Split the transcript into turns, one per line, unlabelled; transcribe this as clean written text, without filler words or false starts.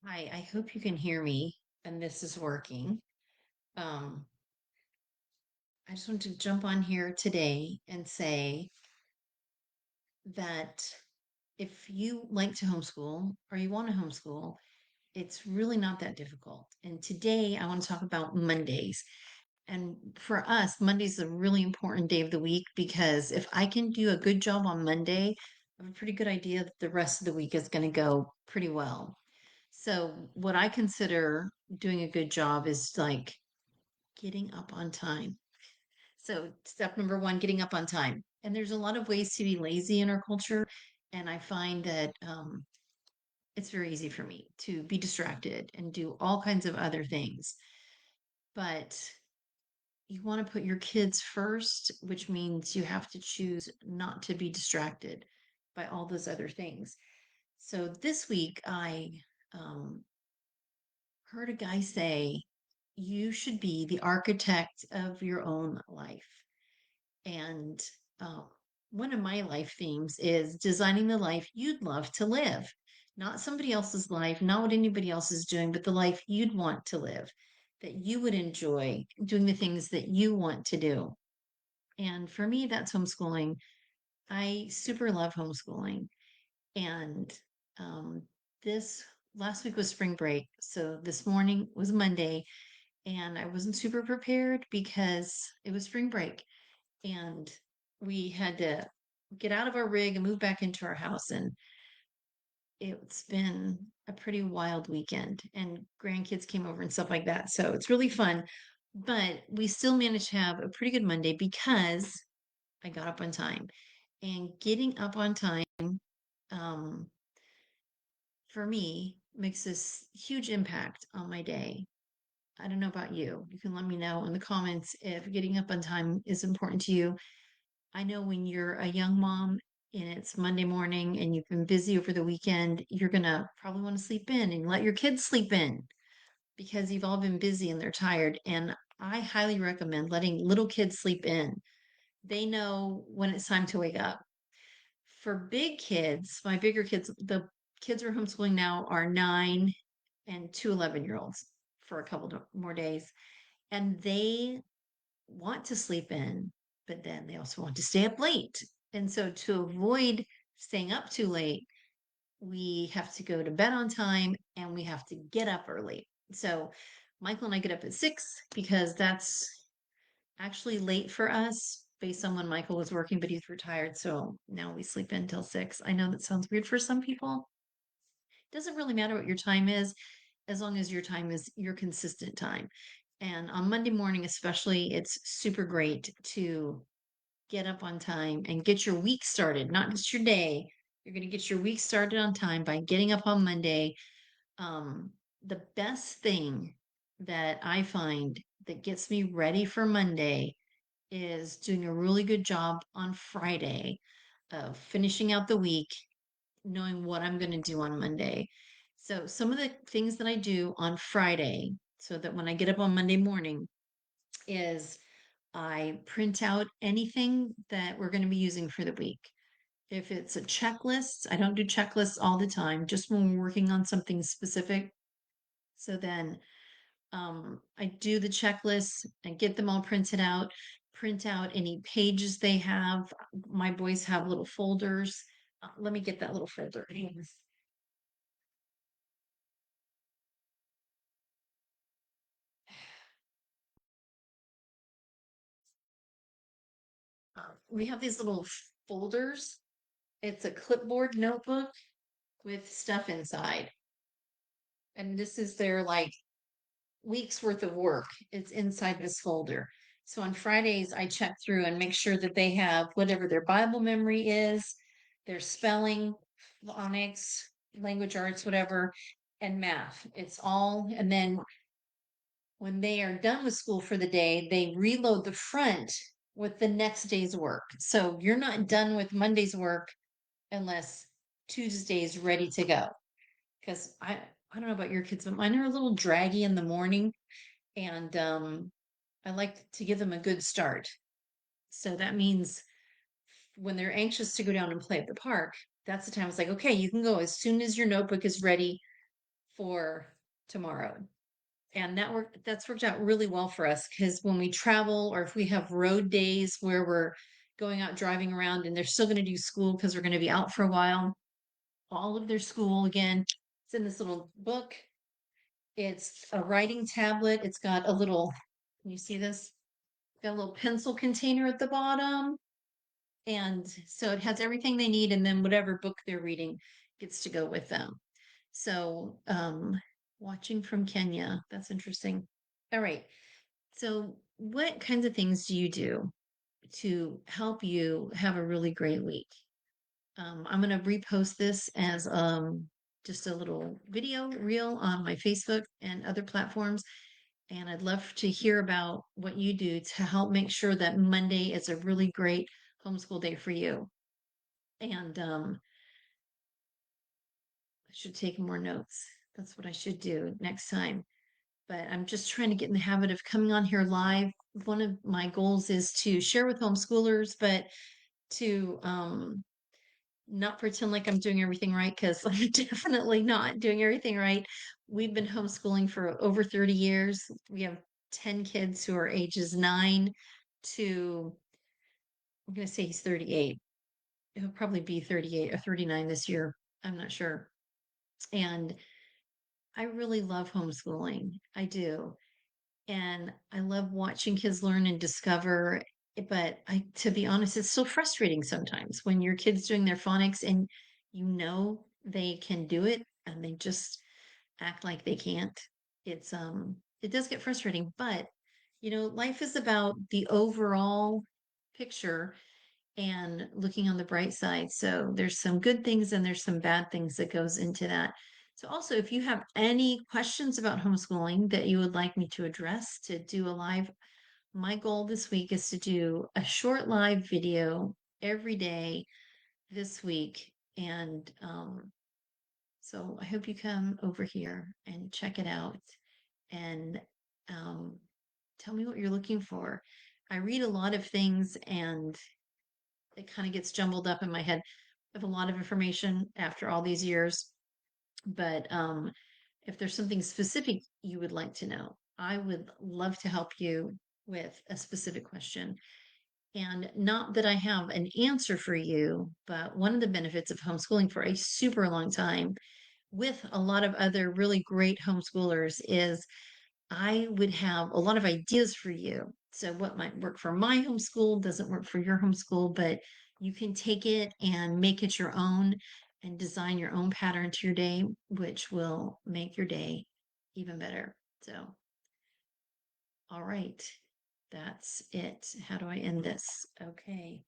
Hi, I hope you can hear me and this is working. Um, I just want to jump on here today and say that if you like to homeschool or you want to homeschool, it's really not that difficult. And today I want to talk about Mondays. And for us, Monday's a really important day of the week because if I can do a good job on Monday, I have a pretty good idea that the rest of the week is going to go pretty well. So, what I consider doing a good job is like getting up on time. So, step number one, getting up on time. And there's a lot of ways to be lazy in our culture. And I find that it's very easy for me to be distracted and do all kinds of other things. But you want to put your kids first, which means you have to choose not to be distracted by all those other things. So, this week, I um, heard a guy say, you should be the architect of your own life. And um, one of my life themes is designing the life you'd love to live, not somebody else's life, not what anybody else is doing, but the life you'd want to live, that you would enjoy doing the things that you want to do. And for me, that's homeschooling. I super love homeschooling. And um, this last week was spring break. So this morning was Monday, and I wasn't super prepared because it was spring break and we had to get out of our rig and move back into our house. And it's been a pretty wild weekend, and grandkids came over and stuff like that. So it's really fun. But we still managed to have a pretty good Monday because I got up on time. And getting up on time, um, for me, makes this huge impact on my day. I don't know about you. You can let me know in the comments if getting up on time is important to you. I know when you're a young mom and it's Monday morning and you've been busy over the weekend, you're going to probably want to sleep in and let your kids sleep in because you've all been busy and they're tired. And I highly recommend letting little kids sleep in. They know when it's time to wake up. For big kids, my bigger kids, the kids we're homeschooling now are 9 and 2 11-year-olds for a couple more days. And they want to sleep in, but then they also want to stay up late. And so to avoid staying up too late, we have to go to bed on time and we have to get up early. So Michael and I get up at 6 because that's actually late for us based on when Michael was working, but he's retired. So now we sleep in till 6. I know that sounds weird for some people. It doesn't really matter what your time is as long as your time is your consistent time. And on Monday morning, especially, it's super great to get up on time and get your week started, not just your day. You're going to get your week started on time by getting up on Monday. Um, the best thing that I find that gets me ready for Monday is doing a really good job on Friday of finishing out the week, knowing what I'm going to do on Monday. So, some of the things that I do on Friday, so that when I get up on Monday morning, is I print out anything that we're going to be using for the week. If it's a checklist, I don't do checklists all the time, just when we're working on something specific. So then I do the checklists and get them all printed out, print out any pages they have. My boys have little folders. Let me get that little folder. We have these little folders. It's a clipboard notebook with stuff inside. And this is their like week's worth of work. It's inside this folder. So on Fridays, I check through and make sure that they have whatever their Bible memory is, their spelling, phonics, language arts, whatever, and math. It's all, and then when they are done with school for the day, they reload the front with the next day's work. So you're not done with Monday's work unless Tuesday's ready to go. Because I don't know about your kids, but mine are a little draggy in the morning and I like to give them a good start. So that means when they're anxious to go down and play at the park, that's the time it's like, okay, you can go as soon as your notebook is ready for tomorrow. And that's worked out really well for us because when we travel or if we have road days where we're going out driving around and they're still going to do school because we're going to be out for a while, all of their school again, it's in this little book. It's a writing tablet. It's got a little, can you see this? Got a little pencil container at the bottom. And so it has everything they need, and then whatever book they're reading gets to go with them. So, watching from Kenya, that's interesting. All right. So, what kinds of things do you do to help you have a really great week? I'm going to repost this as just a little video reel on my Facebook and other platforms. And I'd love to hear about what you do to help make sure that Monday is a really great homeschool day for you. And I should take more notes. That's what I should do next time. But I'm just trying to get in the habit of coming on here live. One of my goals is to share with homeschoolers, but to not pretend like I'm doing everything right because I'm definitely not doing everything right. We've been homeschooling for over 30 years. We have 10 kids who are ages 9 to, I'm going to say he's 38. He'll probably be 38 or 39 this year. I'm not sure. And I really love homeschooling. I do. And I love watching kids learn and discover. But to be honest, it's so frustrating sometimes when your kid's doing their phonics and you know they can do it and they just act like they can't. It does get frustrating, but life is about the overall picture and looking on the bright side. So there's some good things and there's some bad things that goes into that. So also, if you have any questions about homeschooling that you would like me to address, to do a live, my goal this week is to do a short live video every day this week. And so I hope you come over here and check it out and um, tell me what you're looking for. I read a lot of things and it kind of gets jumbled up in my head. I have a lot of information after all these years, but if there's something specific you would like to know, I would love to help you with a specific question. And not that I have an answer for you, but one of the benefits of homeschooling for a super long time with a lot of other really great homeschoolers is I would have a lot of ideas for you. So, what might work for my homeschool doesn't work for your homeschool, but you can take it and make it your own and design your own pattern to your day, which will make your day even better. So, all right, that's it. How do I end this? Okay.